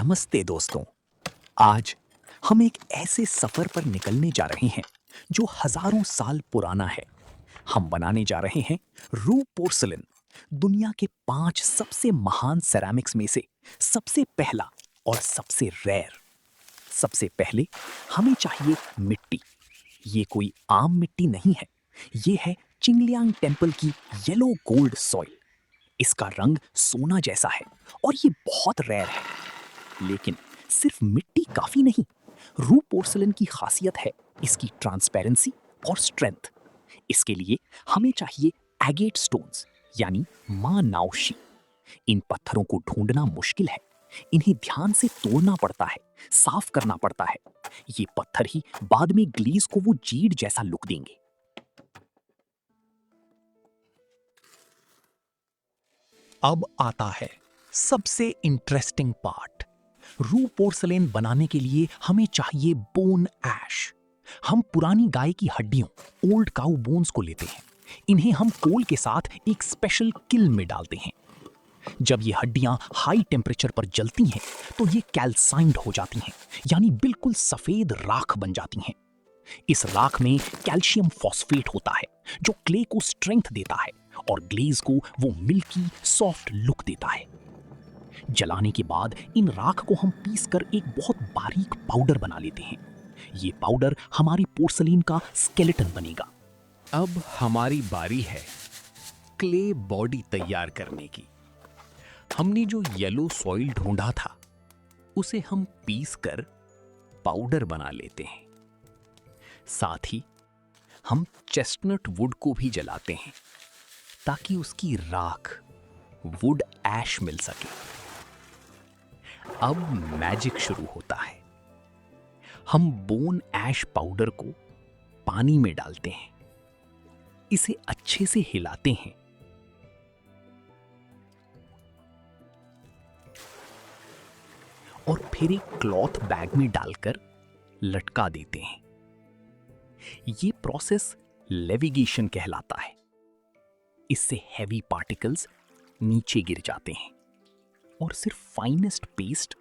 नमस्ते दोस्तों। आज हम एक ऐसे सफर पर निकलने जा रहे हैं जो हजारों साल पुराना है। हम बनाने जा रहे हैं रू पोर्सलिन, दुनिया के 5 सबसे महान सेरामिक्स में से सबसे पहला और सबसे रेयर। सबसे पहले हमें चाहिए मिट्टी। ये कोई आम मिट्टी नहीं है, ये है चिंगलियांग टेम्पल की येलो गोल्ड सॉइल। इसका रंग सोना जैसा है और ये बहुत रेयर है। लेकिन सिर्फ मिट्टी काफी नहीं, रू पोर्सलिन की खासियत है इसकी ट्रांसपेरेंसी और स्ट्रेंथ। इसके लिए हमें चाहिए एगेट स्टोन्स, यानी माँ नाउशी। इन पत्थरों को ढूंढना मुश्किल है, इन्हें ध्यान से तोड़ना पड़ता है, साफ करना पड़ता है। ये पत्थर ही बाद में ग्लेज को वो जीड जैसा लुक देंगे। अब आता है सबसे इंटरेस्टिंग पार्ट। रू पोर्सलेन बनाने के लिए हमें चाहिए बोन ऐश। हम पुरानी गाय की हड्डियों, ओल्ड काऊ बोन्स को लेते हैं। इन्हें हम कोल के साथ एक स्पेशल किल में डालते हैं। जब ये हड्डियां हाई टेम्परेचर पर जलती हैं तो ये कैल्साइंड हो जाती हैं, यानी बिल्कुल सफेद राख बन जाती हैं। इस राख में कैल्शियम फॉस्फेट होता है जो क्ले को स्ट्रेंथ देता है और ग्लेज को वो मिल्की सॉफ्ट लुक देता है। जलाने के बाद इन राख को हम पीस कर एक बहुत बारीक पाउडर बना लेते हैं। ये पाउडर हमारी पोर्सलीन का स्केलेटन बनेगा। अब हमारी बारी है क्ले बॉडी तैयार करने की। हमने जो येलो सॉइल ढूंढा था उसे हम पीस कर पाउडर बना लेते हैं। साथ ही हम चेस्टनट वुड को भी जलाते हैं ताकि उसकी राख वुड ऐश मिल सके। अब मैजिक शुरू होता है। हम बोन ऐश पाउडर को पानी में डालते हैं, इसे अच्छे से हिलाते हैं। और फिर एक क्लॉथ बैग में डालकर लटका देते हैं। ये प्रोसेस लेविगेशन कहलाता है। इससे हैवी पार्टिकल्स नीचे गिर जाते हैं और सिर्फ फाइनेस्ट पेस्ट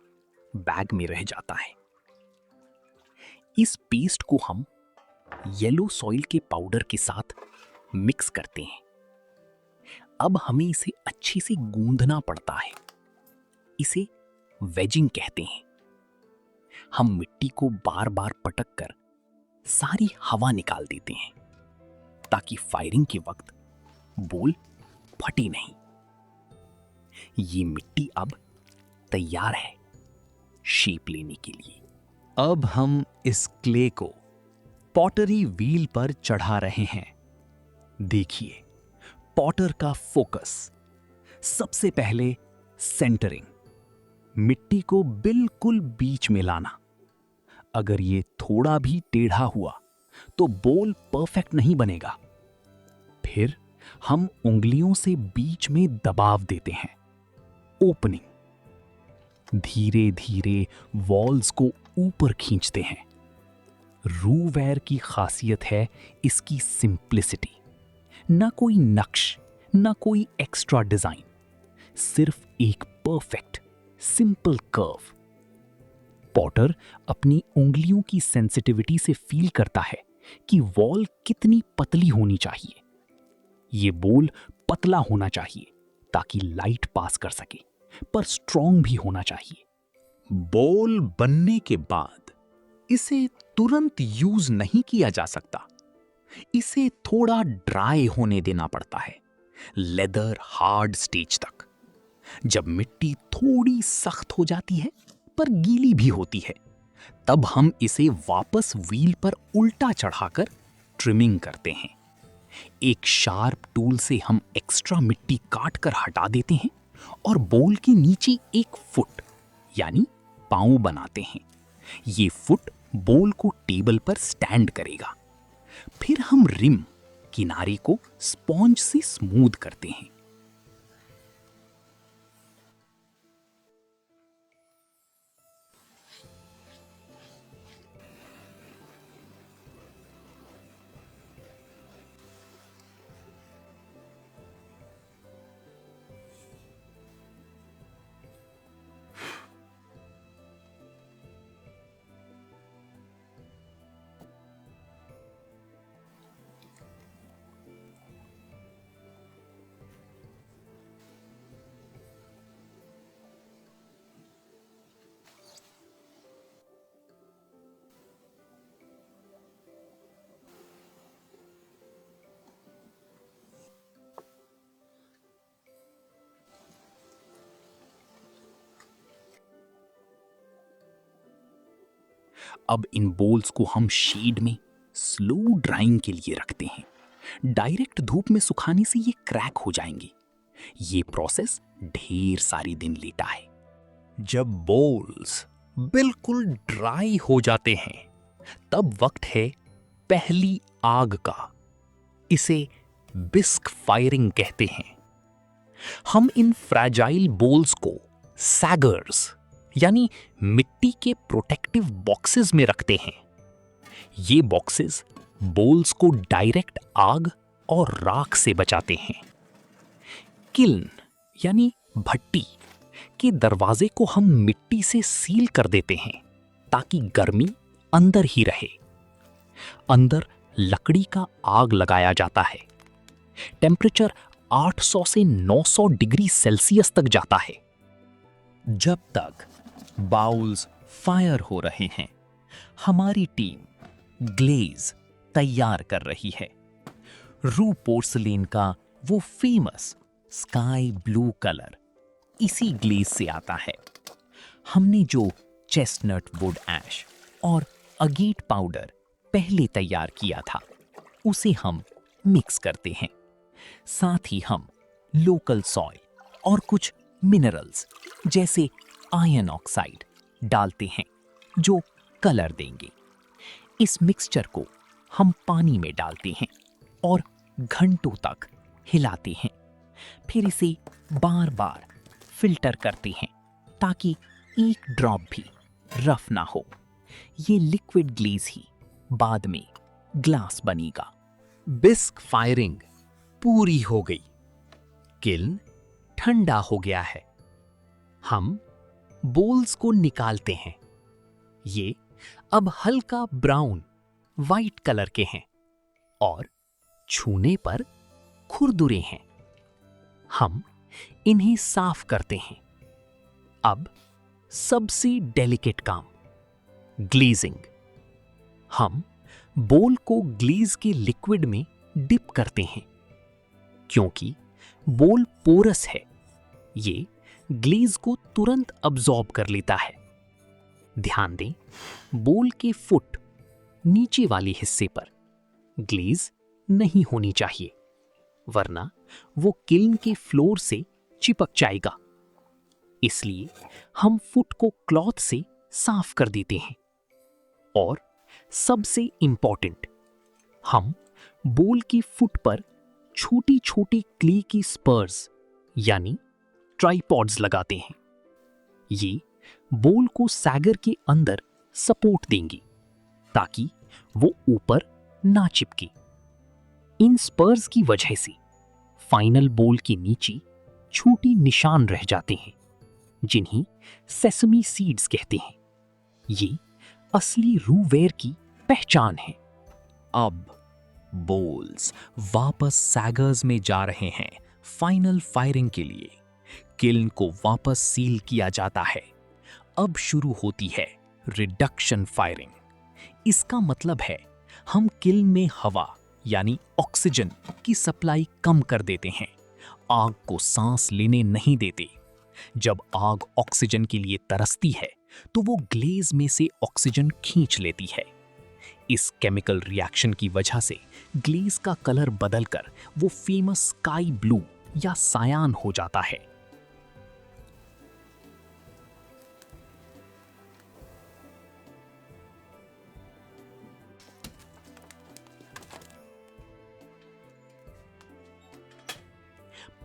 बैग में रह जाता है। इस पेस्ट को हम येलो सॉइल के पाउडर के साथ मिक्स करते हैं। अब हमें इसे अच्छे से गूंदना पड़ता है। इसे वेजिंग कहते हैं। हम मिट्टी को बार बार पटक कर सारी हवा निकाल देते हैं ताकि फायरिंग के वक्त बोल फटे नहीं। ये मिट्टी अब तैयार है शेप लेने के लिए। अब हम इस क्ले को पॉटरी व्हील पर चढ़ा रहे हैं। देखिए, पॉटर का फोकस। सबसे पहले सेंटरिंग, मिट्टी को बिल्कुल बीच में लाना। अगर ये थोड़ा भी टेढ़ा हुआ तो बोल परफेक्ट नहीं बनेगा। फिर हम उंगलियों से बीच में दबाव देते हैं, ओपनिंग। धीरे धीरे वॉल्स को ऊपर खींचते हैं। रूवेयर की खासियत है इसकी सिंप्लिसिटी। ना कोई नक्श, ना कोई एक्स्ट्रा डिजाइन, सिर्फ एक परफेक्ट सिंपल कर्व। पॉटर अपनी उंगलियों की सेंसिटिविटी से फील करता है कि वॉल कितनी पतली होनी चाहिए। ये बोल पतला होना चाहिए ताकि लाइट पास कर सके, पर स्ट्रॉन्ग भी होना चाहिए। बोल बनने के बाद इसे तुरंत यूज नहीं किया जा सकता। इसे थोड़ा ड्राई होने देना पड़ता है, लेदर हार्ड स्टेज तक। जब मिट्टी थोड़ी सख्त हो जाती है पर गीली भी होती है, तब हम इसे वापस व्हील पर उल्टा चढ़ाकर ट्रिमिंग करते हैं। एक शार्प टूल से हम एक्स्ट्रा मिट्टी काट कर हटा देते हैं और बोल के नीचे एक फुट यानी पांव बनाते हैं। ये फुट बोल को टेबल पर स्टैंड करेगा। फिर हम रिम, किनारे को स्पॉन्ज से स्मूथ करते हैं। अब इन बोल्स को हम शेड में स्लो ड्राइंग के लिए रखते हैं। डायरेक्ट धूप में सुखाने से ये क्रैक हो जाएंगे। ये प्रोसेस ढेर सारी दिन लेता है। जब बोल्स बिल्कुल ड्राई हो जाते हैं, तब वक्त है पहली आग का। इसे बिस्क फायरिंग कहते हैं। हम इन फ्रैजाइल बोल्स को सैगर्स यानी मिट्टी के प्रोटेक्टिव बॉक्सेस में रखते हैं। ये बॉक्सेस बोल्स को डायरेक्ट आग और राख से बचाते हैं। किल्न यानी भट्टी के दरवाजे को हम मिट्टी से सील कर देते हैं ताकि गर्मी अंदर ही रहे। अंदर लकड़ी का आग लगाया जाता है। टेम्परेचर 800 से 900 डिग्री सेल्सियस तक जाता है। जब तक बाउल्स फायर हो रहे हैं, हमारी टीम ग्लेज तैयार कर रही है। रू पोर्सलेन का वो फेमस स्काई ब्लू कलर इसी ग्लेज से आता है। हमने जो चेस्टनट वुड ऐश और अगेट पाउडर पहले तैयार किया था, उसे हम मिक्स करते हैं। साथ ही हम लोकल सॉइल और कुछ मिनरल्स जैसे आयरन ऑक्साइड डालते हैं जो कलर देंगे। इस मिक्सचर को हम पानी में डालते हैं और घंटों तक हिलाते हैं। फिर इसे बार बार फिल्टर करते हैं ताकि एक ड्रॉप भी रफ ना हो। ये लिक्विड ग्लेज ही बाद में ग्लास बनेगा। बिस्क फायरिंग पूरी हो गई। किल्न ठंडा हो गया है। हम बोल्स को निकालते हैं। ये अब हल्का ब्राउन वाइट कलर के हैं और छूने पर खुरदुरे हैं। हम इन्हें साफ करते हैं। अब सबसे डेलिकेट काम, ग्लेजिंग। हम बोल को ग्लेज के लिक्विड में डिप करते हैं। क्योंकि बोल पोरस है, ये ग्लेज को तुरंत अब्सॉर्ब कर लेता है। ध्यान दें, बोल के फुट नीचे वाले हिस्से पर ग्लेज नहीं होनी चाहिए, वरना वो किल्न के फ्लोर से चिपक जाएगा। इसलिए हम फुट को क्लॉथ से साफ कर देते हैं। और सबसे इंपॉर्टेंट, हम बोल की फुट पर छोटी छोटी क्ले की स्पर्स यानी ट्राइपॉड्स लगाते हैं। ये बोल को सैगर के अंदर सपोर्ट देंगी ताकि वो ऊपर ना चिपके। इन स्पर्स की वजह से फाइनल बोल के नीचे छोटी निशान रह जाते हैं, जिन्हें सेसमी सीड्स कहते हैं। ये असली रूवेयर की पहचान है। अब बोल्स वापस सैगर्स में जा रहे हैं फाइनल फायरिंग के लिए। किल्न को वापस सील किया जाता है। अब शुरू होती है रिडक्शन फायरिंग। इसका मतलब है हम किल्न में हवा यानी ऑक्सीजन की सप्लाई कम कर देते हैं, आग को सांस लेने नहीं देते। जब आग ऑक्सीजन के लिए तरसती है तो वो ग्लेज में से ऑक्सीजन खींच लेती है। इस केमिकल रिएक्शन की वजह से ग्लेज का कलर बदलकर वो फेमस स्काई ब्लू या सायान हो जाता है।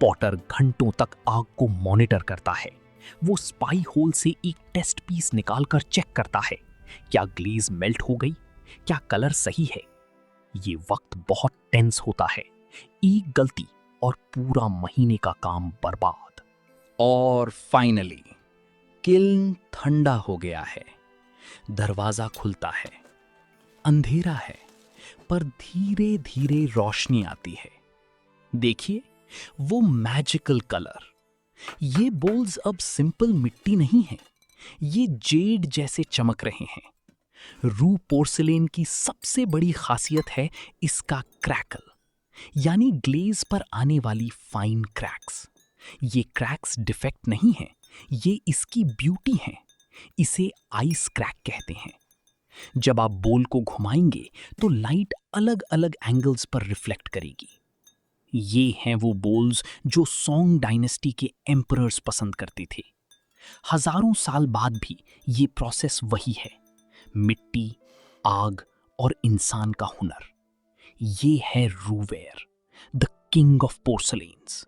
पॉटर घंटों तक आग को मॉनिटर करता है। वो स्पाई होल से एक टेस्ट पीस निकालकर चेक करता है, क्या ग्लेज मेल्ट हो गई, क्या कलर सही है। ये वक्त बहुत टेंस होता है। एक गलती और पूरा महीने का काम बर्बाद। और फाइनली किल्न ठंडा हो गया है। दरवाजा खुलता है। अंधेरा है, पर धीरे धीरे रोशनी आती है। देखिए वो मैजिकल कलर। ये बोल्स अब सिंपल मिट्टी नहीं है, ये जेड जैसे चमक रहे हैं। रू पोर्सिलेन की सबसे बड़ी खासियत है इसका क्रैकल, यानी ग्लेज पर आने वाली फाइन क्रैक्स। ये क्रैक्स डिफेक्ट नहीं है, ये इसकी ब्यूटी है। इसे आइस क्रैक कहते हैं। जब आप बोल को घुमाएंगे तो लाइट अलग अलग एंगल्स पर रिफ्लेक्ट करेगी। ये हैं वो बोल्स जो सॉन्ग डायनेस्टी के एम्परर्स पसंद करते थे। हजारों साल बाद भी ये प्रोसेस वही है, मिट्टी, आग और इंसान का हुनर। ये है रूवेयर, द किंग ऑफ पोर्सलेन्स।